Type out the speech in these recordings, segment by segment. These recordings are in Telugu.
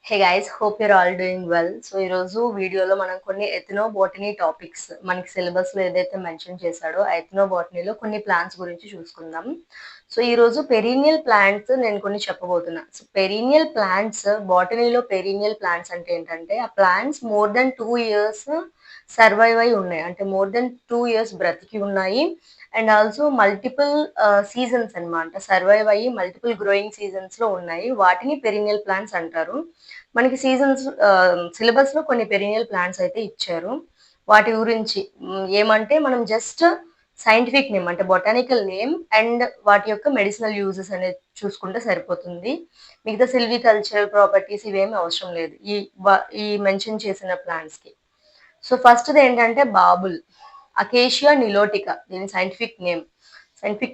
Hey guys, hope your all doing well. So ఈరోజు వీడియోలో మనం కొన్ని ఎథనోబోటనీ టాపిక్స్ మనకి సిలబస్లో ఏదైతే మెన్షన్ చేశాడో ఆ ఎథనోబోటనీలో కొన్ని ప్లాంట్స్ గురించి చూసుకుందాం. సో ఈరోజు పెరీనియల్ ప్లాంట్స్ నేను కొన్ని చెప్పబోతున్నా. సో పెరీనియల్ ప్లాంట్స్, బాటనీలో పెరీనియల్ ప్లాంట్స్ అంటే ఏంటంటే ఆ plants more than 2 years survive అయి ఉన్నాయి. అంటే మోర్ దెన్ 2 years బ్రతికి ఉన్నాయి. అండ్ ఆల్సో మల్టిపుల్ సీజన్స్ అన్నమాట. సర్వైవ్ అయ్యి మల్టిపుల్ గ్రోయింగ్ సీజన్స్ లో ఉన్నాయి. వాటిని పెరీనియల్ ప్లాంట్స్ అంటారు. మనకి సీజన్స్ సిలబస్ లో కొన్ని పెరీనియల్ ప్లాంట్స్ అయితే ఇచ్చారు. వాటి గురించి ఏమంటే మనం జస్ట్ సైంటిఫిక్ నేమ్ అంటే బొటానికల్ నేమ్ అండ్ వాటి యొక్క మెడిసినల్ యూజెస్ అనేది చూసుకుంటే సరిపోతుంది. మిగతా సిల్వికల్చరల్ ప్రాపర్టీస్ ఇవేమీ అవసరం లేదు ఈ మెన్షన్ చేసిన ప్లాంట్స్ కి. సో ఫస్ట్ది ఏంటంటే బాబుల్, అకేషియా నిలోటికా దీని సైంటిఫిక్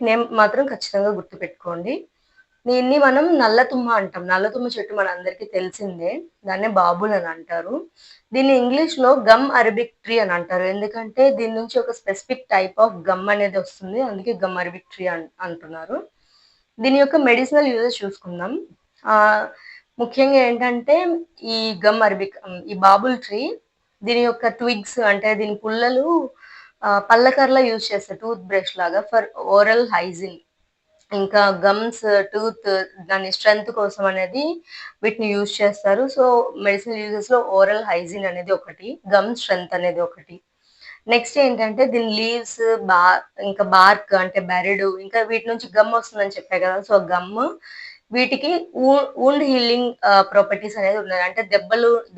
నేమ్ మాత్రం ఖచ్చితంగా గుర్తుపెట్టుకోండి. దీన్ని మనం నల్లతుమ్మ అంటాం. నల్లతుమ్మ చెట్టు మన అందరికీ తెలిసిందే. దాన్నే బాబుల్ అని అంటారు. దీన్ని ఇంగ్లీష్ లో గమ్ అరబిక్ ట్రీ అని అంటారు. ఎందుకంటే దీని నుంచి ఒక స్పెసిఫిక్ టైప్ ఆఫ్ గమ్ అనేది వస్తుంది. అందుకే గమ్ అరబిక్ ట్రీ అంటున్నారు. దీని యొక్క మెడిసినల్ యూజెస్ చూసుకుందాం. ఆ ముఖ్యంగా ఏంటంటే ఈ గమ్ అరబిక్ ఈ బాబుల్ ట్రీ దీని యొక్క ట్విగ్స్ అంటే దీని పుల్లలు పళ్ళకర్లా యూజ్ చేస్తారు, టూత్ బ్రష్ లాగా ఫర్ ఓరల్ హైజిన్. ఇంకా గమ్స్, టూత్ దాని స్ట్రెంగ్త్ కోసం అనేది వీటిని యూజ్ చేస్తారు. సో మెడిసినల్ యూజెస్ లో ఓరల్ హైజీన్ అనేది ఒకటి, గమ్ స్ట్రెంగ్త్ అనేది ఒకటి. నెక్స్ట్ ఏంటంటే దీని లీవ్స్, ఇంకా బార్క్ అంటే బెరడు, ఇంకా వీటి నుంచి గమ్ వస్తుందని చెప్పా కదా. సో గమ్ వీటికి వూండ్ హీలింగ్ ప్రాపర్టీస్ అనేది ఉన్నాయి. అంటే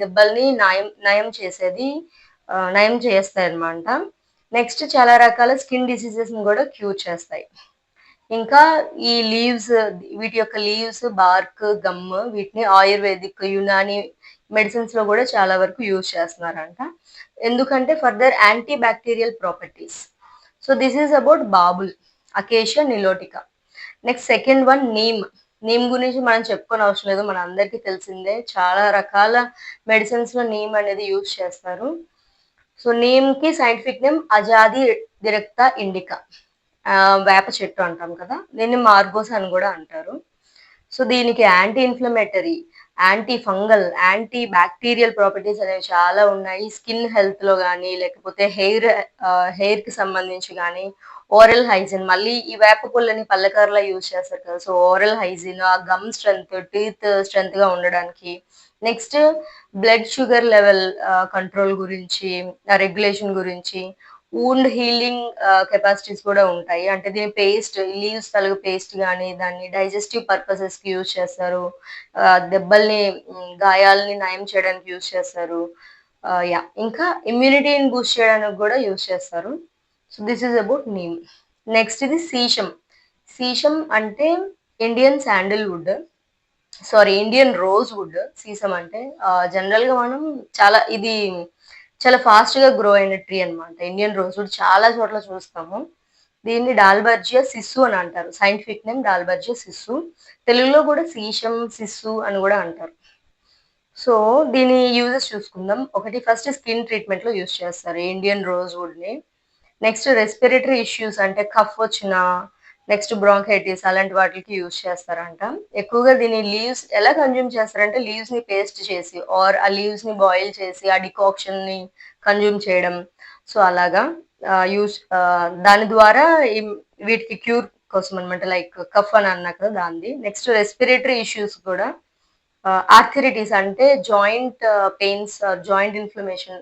దెబ్బల్ని నయం చేసేది, నయం చేస్తాయి అన్నమాట. నెక్స్ట్ చాలా రకాల స్కిన్ డిసీజెస్ ని కూడా క్యూర్ చేస్తాయి. ఇంకా ఈ లీవ్స్, వీటి యొక్క లీవ్స్, బార్క్, గమ్ వీటిని ఆయుర్వేదిక్, యునాని మెడిసిన్స్ లో కూడా చాలా వరకు యూజ్ చేస్తున్నారంట. ఎందుకంటే further antibacterial properties. So this is about babul, acacia nilotica. Next second one neem గురించి మనం చెప్పుకొని అవసరం లేదు, మన అందరికీ తెలిసిందే. చాలా రకాల మెడిసిన్స్ లో నీమ్ అనేది యూజ్ చేస్తారు. సో నీమ్ కి సైంటిఫిక్ నేమ్ అజాది దిరక్తా ఇండికా, వేప చెట్టు అంటాం కదా, దీన్ని మార్గోస్ అని కూడా అంటారు. సో దీనికి anti inflammatory, anti fungal, anti bacterial properties అనేవి చాలా ఉన్నాయి. స్కిన్ హెల్త్ లో కానీ, లేకపోతే హెయిర్ కి సంబంధించి కానీ, ఓరల్ హైజీన్, మళ్ళీ ఈ వేప పుల్లని పల్లకర్లా యూజ్ చేస్తారు కదా. సో ఓరల్ హైజీన్, ఆ గమ్ స్ట్రెంగ్త్, టీత్ స్ట్రెంగ్త్ గా ఉండడానికి. Next blood sugar level control గురించి, రెగ్యులేషన్ గురించి, వూండ్ హీలింగ్ కెపాసిటీస్ కూడా ఉంటాయి. అంటే దీని పేస్ట్, లీవ్స్ తలుగు పేస్ట్ కానీ దాన్ని డైజెస్టివ్ పర్పసెస్ కి యూజ్ చేస్తారు. దెబ్బల్ని, గాయాలని నయం చేయడానికి యూజ్ చేస్తారు. ఇంకా ఇమ్యూనిటీని బూస్ట్ చేయడానికి కూడా యూజ్ చేస్తారు. So this is about neem. Next ఇది సీషం అంటే Indian Sandalwood, Indian rose would. Sesame అంటే జనరల్ గా మనం చాలా ఫాస్ట్ గా గ్రో అయిన ట్రీ అన్నమాట. ఇండియన్ రోజ్ వుడ్ చాలా చోట్ల చూస్తాము. దీన్ని డాల్బర్జియా సిస్సు అని అంటారు. Scientific name dalbergia sissoo. తెలుగులో కూడా సీషం, సిస్సు అని కూడా అంటారు. సో దీని యూజెస్ చూసుకుందాం. ఒకటి, ఫస్ట్ స్కిన్ ట్రీట్మెంట్ లో యూజ్ చేస్తారు ఇండియన్ రోజ్ వుడ్ ని. నెక్స్ట్ రెస్పిరేటరీ ఇష్యూస్ అంటే కఫ్ వచ్చిన, నెక్స్ట్ బ్రాంకైటిస్ అలాంటి వాటికి యూజ్ చేస్తారంట. ఎక్కువగా దీని లీవ్స్ ఎలా కన్జ్యూమ్ చేస్తారంటే లీవ్స్ ని పేస్ట్ చేసి ఆర్ ఆ లీవ్స్ ని బాయిల్ చేసి ఆ డికాక్షన్ ని కన్జ్యూమ్ చేయడం. సో అలాగా దాని ద్వారా వీటికి క్యూర్ కోసం అనమాట. లైక్ కఫ్ అని అన్నా కదా దాన్ని. నెక్స్ట్ రెస్పిరేటరీ ఇష్యూస్ కూడా, ఆర్థరైటిస్ అంటే joint pains, joint inflammation,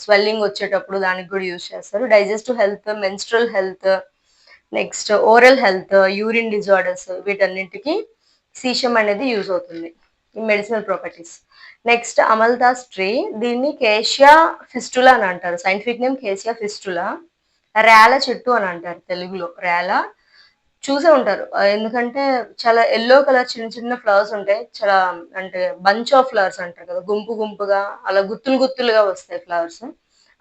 swelling వచ్చేటప్పుడు దానికి కూడా యూజ్ చేస్తారు. Digestive health, menstrual health, next oral health, urine disorders, వీటన్నింటికి సీషం అనేది యూజ్ అవుతుంది ఈ medicinal properties. Next amaltas tree, దీన్ని కేషియా ఫిస్టులా అని అంటారు. Scientific name cassia fistula. రేల చెట్టు అని అంటారు తెలుగులో. రేల చూసే ఉంటారు, ఎందుకంటే చాలా ఎల్లో కలర్ చిన్న చిన్న ఫ్లవర్స్ ఉంటాయి. చాలా అంటే బంచ్ ఆఫ్ ఫ్లవర్స్ అంటారు కదా, గుంపు గుంపుగా అలా గుత్తులు గుత్తులుగా వస్తాయి ఫ్లవర్స్.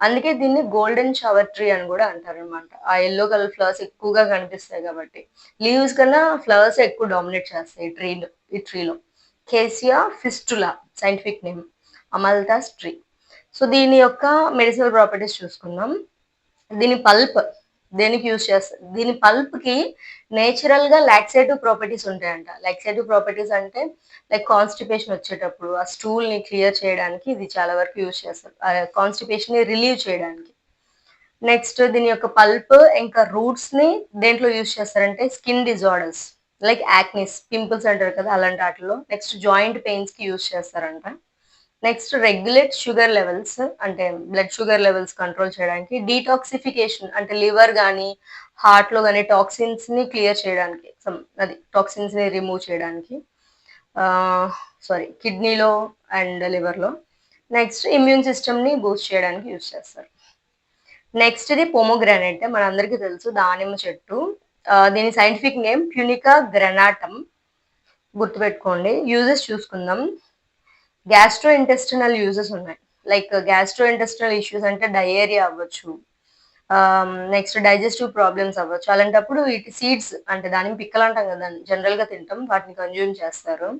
అందుకే దీన్ని గోల్డెన్ షవర్ ట్రీ అని కూడా అంటారు అనమాట. ఆ ఎల్లో కలర్ ఫ్లవర్స్ ఎక్కువగా కనిపిస్తాయి కాబట్టి. లీవ్స్ కన్నా ఫ్లవర్స్ ఎక్కువ డామినేట్ చేస్తాయి ఈ ట్రీలో. Cassia fistula scientific name, amaltas tree. So దీని యొక్క మెడిసినల్ ప్రాపర్టీస్ చూసుకుందాం. దీని పల్ప్ దేనికి యూజ్ చేస్తారు? దీని పల్ప్‌కి నేచురల్‌గా లాక్సేటివ్ ప్రాపర్టీస్ ఉంటాయంట. లాక్సేటివ్ ప్రాపర్టీస్ అంటే లైక్ కాన్‌స్టిపేషన్ వచ్చేటప్పుడు ఆ స్టూల్‌ని క్లియర్ చేయడానికి ఇది చాలా వరకు యూజ్ చేస్తారు. కాన్‌స్టిపేషన్‌ని రిలీవ్ చేయడానికి. నెక్స్ట్ దీని యొక్క పల్ప్ ఇంకా రూట్స్‌ని దేంట్లో యూజ్ చేస్తారంటే skin disorders like acnes, pimples అంటారు కదా! అలాంటి ఆటిల్లో. నెక్స్ట్ జాయింట్ పెయిన్స్‌కి యూజ్ చేస్తారంట. నెక్స్ట్ రెగ్యులేట్ షుగర్ లెవెల్స్ అంటే బ్లడ్ షుగర్ లెవెల్స్ కంట్రోల్ చేయడానికి. డీటాక్సిఫికేషన్ అంటే లివర్ గానీ, హార్ట్‌లో గానీ టాక్సిన్స్‌ని క్లియర్ చేయడానికి. అది టాక్సిన్స్‌ని రిమూవ్ చేయడానికి. ఆహ్, కిడ్నీలో అండ్ లివర్‌లో. నెక్స్ట్ ఇమ్యూన్ సిస్టమ్‌ని బూస్ట్ చేయడానికి యూజ్ చేస్తారు. నెక్స్ట్‌ది పొమోగ్రానేట్ మనందరికీ తెలుసు దానిమ్మ చెట్టు. దీని సైంటిఫిక్ నేమ్ ప్యూనికా గ్రానాటమ్ గుర్తుపెట్టుకోండి. యూజెస్ చూసుకుందాం. గ్యాస్ట్రో ఇంటెస్టినల్ యూజెస్ ఉన్నాయి. లైక్ గ్యాస్ట్రో ఇంటెస్టినల్ ఇష్యూస్ అంటే డయేరియా అవ్వచ్చు. నెక్స్ట్ డైజెస్టివ్ ప్రాబ్లమ్స్ అవ్వచ్చు. అలాంటప్పుడు వీటి సీడ్స్ అంటే దానిమ్మ పిక్కలు అంటాం కదా! జనరల్‌గా తింటాం. వాటిని కన్జ్యూమ్ చేస్తారు.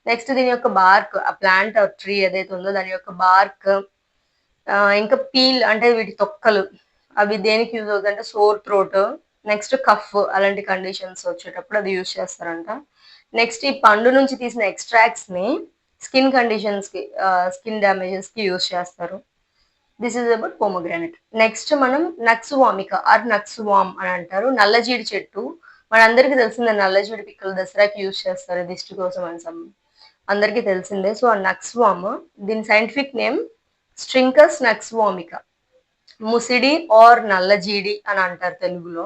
నెక్స్ట్ దీని యొక్క బార్క్ ఆ ప్లాంట్ ట్రీ ఏదైతే ఉందో దాని యొక్క బార్క్ ఇంకా పీల్ అంటే వీటి తొక్కలు అవి దేనికి యూజ్ అవుతాయంటే సోర్ థ్రోట్, నెక్స్ట్ కఫ్ అలాంటి కండిషన్స్ వచ్చేటప్పుడు అది యూజ్ చేస్తారంట. నెక్స్ట్ ఈ పండు నుంచి తీసిన ఎక్స్ట్రాక్ట్స్‌ని స్కిన్ కండిషన్స్‌కి స్కిన్ డ్యామేజెస్‌కి యూజ్ చేస్తారు. This is about pomegranate. Next మనం nux vomica or nux vom అని అంటారు. నల్లజీడి చెట్టు. మనందరికీ తెలిసిందే నల్లజీడి పిక్కలు దసరాకి యూజ్ చేస్తారు దిష్టి కోసం అని అందరికీ తెలిసిందే. సో, ఆ నక్స్ వామ్ దీని scientific name strychnos nux vomica. ముసిడి ఆర్ నల్లజీడి అని అంటారు తెలుగులో.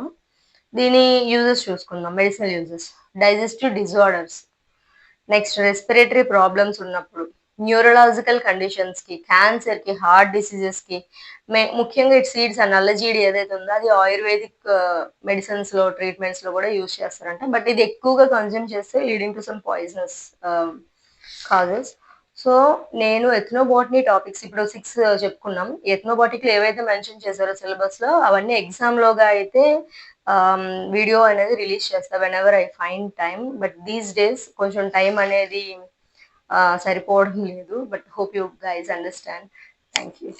దీని యూజెస్ చూసుకుందాం. Medicinal uses. Digestive disorders. Next respiratory problems ఉన్నప్పుడు, న్యూరలాజికల్ కండిషన్స్‌కి, క్యాన్సర్‌కి, హార్ట్ డిసీజెస్‌కి ముఖ్యంగా ఇటు సీడ్స్ ఆ నల్లజీడి ఏదైతే ఉందో అది ఆయుర్వేదిక్ మెడిసిన్స్‌లో, ట్రీట్మెంట్స్‌లో కూడా యూజ్ చేస్తారంట. బట్ ఇది ఎక్కువగా కన్జ్యూమ్ చేస్తే leading to some poisonous causes. So, నేను ఎథ్నోబాటనీ టాపిక్స్ ఇప్పుడు 6 చెప్పుకున్నాం. ఎథ్నోబాటిక్‌లో ఏవైతే మెన్షన్ చేశారో సిలబస్‌లో అవన్నీ ఎగ్జామ్‌లోగా అయితే ఆహ్, వీడియో అనేది రిలీజ్ చేస్తా whenever I find time. But these days కొంచెం టైం అనేది సరిపోవడం లేదు. But hope you guys understand. Thank you.